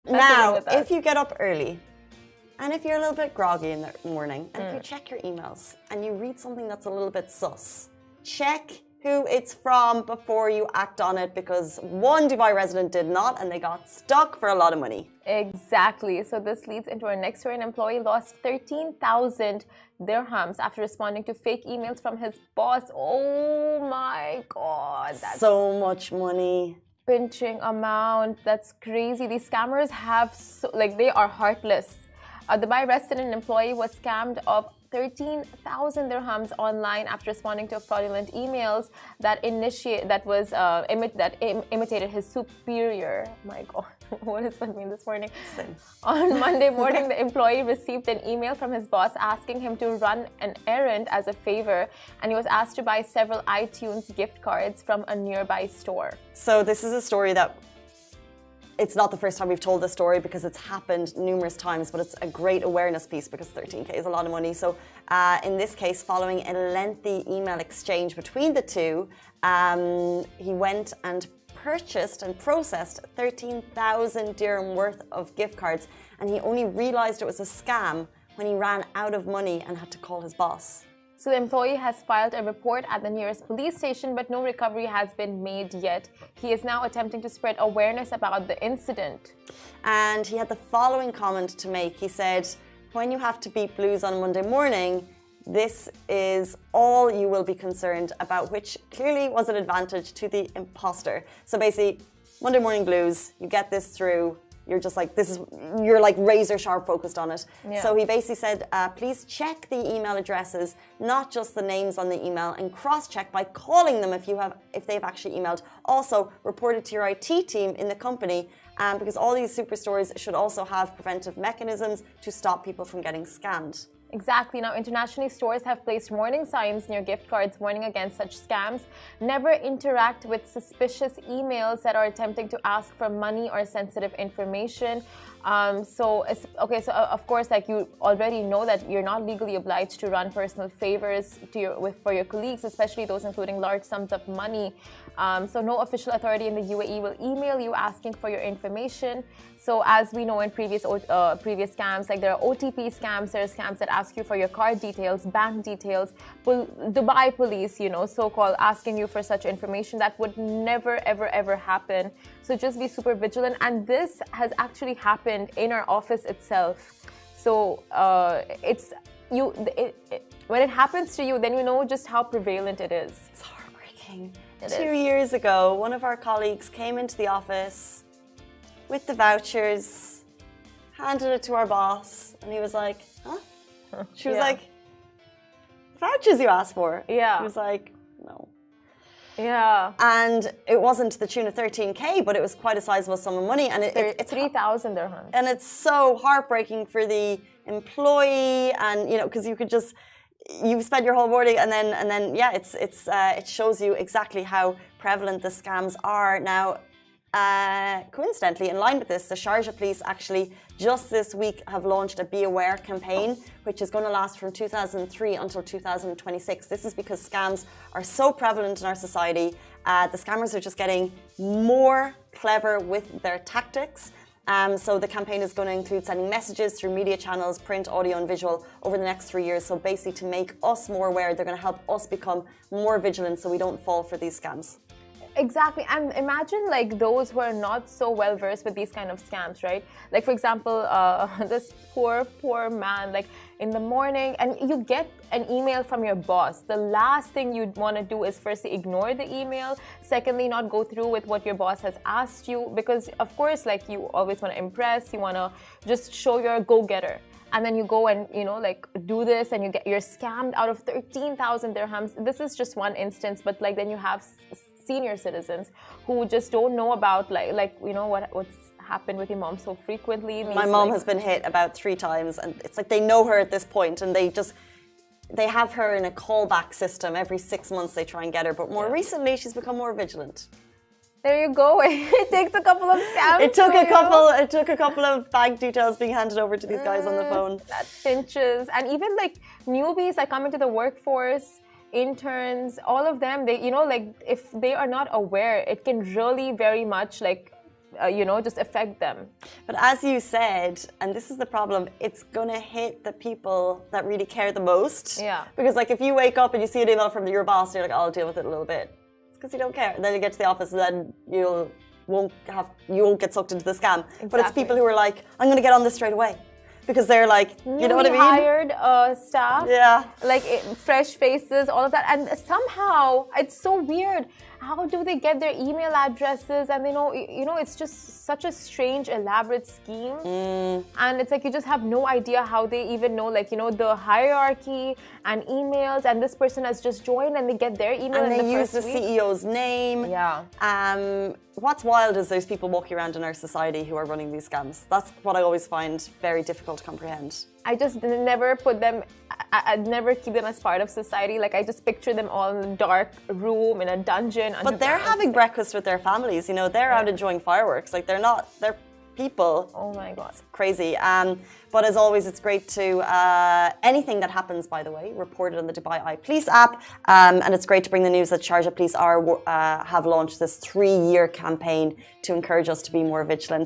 Now, if you get up early, and if you're a little bit groggy in the morning, and if you check your emails and you read something that's a little bit sus, check who it's from before you act on it, because one Dubai resident did not and they got stuck for a lot of money. Exactly. So this leads into our next story. An employee lost 13,000 dirhams after responding to fake emails from his boss. Oh my God. That's so much money. Pinching amount. That's crazy. These scammers have, they are heartless. A Dubai resident employee was scammed of 13,000 dirhams online after responding to fraudulent emails that imitated his superior. My God, what does that mean this morning? Same. On Monday morning, the employee received an email from his boss asking him to run an errand as a favor, and he was asked to buy several iTunes gift cards from a nearby store. So this is a story that it's not the first time we've told this story, because it's happened numerous times, but it's a great awareness piece because 13K is a lot of money. So in this case, following a lengthy email exchange between the two, he went and purchased and processed 13,000 dirham worth of gift cards, and he only realized it was a scam when he ran out of money and had to call his boss. So the employee has filed a report at the nearest police station, but no recovery has been made yet. He is now attempting to spread awareness about the incident. And he had the following comment to make. He said, when you have to beat blues on a Monday morning, this is all you will be concerned about, which clearly was an advantage to the imposter. So basically, Monday morning blues, you get this through. You're just like, you're like razor sharp focused on it. Yeah. So he basically said, please check the email addresses, not just the names on the email, and cross-check by calling them if they've actually emailed. Also, report it to your IT team in the company, because all these superstores should also have preventive mechanisms to stop people from getting scammed. Exactly. Now, internationally, stores have placed warning signs near gift cards warning against such scams. Never interact with suspicious emails that are attempting to ask for money or sensitive information. So of course, like, you already know that you're not legally obliged to run personal favors for your colleagues, especially those including large sums of money. So no official authority in the UAE will email you asking for your information. So as we know in previous scams, like there are OTP scams, there are scams that ask you for your card details, bank details, Dubai police, so-called, asking you for such information. That would never, ever, ever happen. So just be super vigilant. And this has actually happened in our office itself. So when it happens to you, then you know just how prevalent it is. It's heartbreaking. 2 years ago, one of our colleagues came into the office with the vouchers, handed it to our boss, and he was like, huh? She was like, vouchers you asked for? Yeah. He was like, no. Yeah. And it wasn't the tune of 13K, but it was quite a sizable sum of money. And it's 3,000 dirhams. And it's so heartbreaking for the employee, and because you've spent your whole morning, and then yeah, it shows you exactly how prevalent the scams are now. Coincidentally, in line with this, the Sharjah police actually just this week have launched a Be Aware campaign, which is going to last from 2003 until 2026. This is because scams are so prevalent in our society. The scammers are just getting more clever with their tactics. So the campaign is going to include sending messages through media channels, print, audio and visual over the next 3 years. So basically to make us more aware, they're going to help us become more vigilant so we don't fall for these scams. Exactly. And imagine like those who are not so well versed with these kind of scams, right? Like, for example, this poor man, like in the morning, and you get an email from your boss. The last thing you'd want to do is firstly ignore the email. Secondly, not go through with what your boss has asked you, because of course, like, you always want to impress, you want to just show you're a go-getter. And then you go and, do this, and you're scammed out of 13,000 dirhams. This is just one instance, but like then you have senior citizens who just don't know about what's happened with your mom so frequently. My mom has been hit about 3 times, and it's like they know her at this point, and they have her in a callback system. Every 6 months they try and get her, but more recently she's become more vigilant. There you go. It takes a couple of scams. It took a couple of bank details being handed over to these guys on the phone. That pinches. And even like newbies that come into the workforce, interns, all of them, they if they are not aware, it can really very much just affect them. But as you said, and this is the problem, it's going to hit the people that really care the most. Yeah. Because like if you wake up and you see an email from your boss, you're like, I'll deal with it a little bit. It's because you don't care. And then you get to the office and then you won't get sucked into the scam. Exactly. But it's people who are like, I'm going to get on this straight away. Because they're like, you know what I mean? Hired staff, yeah, like fresh faces, all of that, and somehow it's so weird. How do they get their email addresses? And they know, it's just such a strange, elaborate scheme. And it's like you just have no idea how they even know, the hierarchy and emails. And this person has just joined, and they get their email. And they use the CEO's name. Yeah. What's wild is there's people walking around in our society who are running these scams. That's what I always find very difficult to comprehend. I just never put them, I'd never keep them as part of society. Like I just picture them all in a dark room, in a dungeon. But they're having breakfast with their families, they're out enjoying fireworks. Like they're people. Oh my God. It's crazy. But as always, it's great to, anything that happens, by the way, reported on the Dubai Eye Police app. And it's great to bring the news that Sharjah Police have launched this 3-year campaign to encourage us to be more vigilant.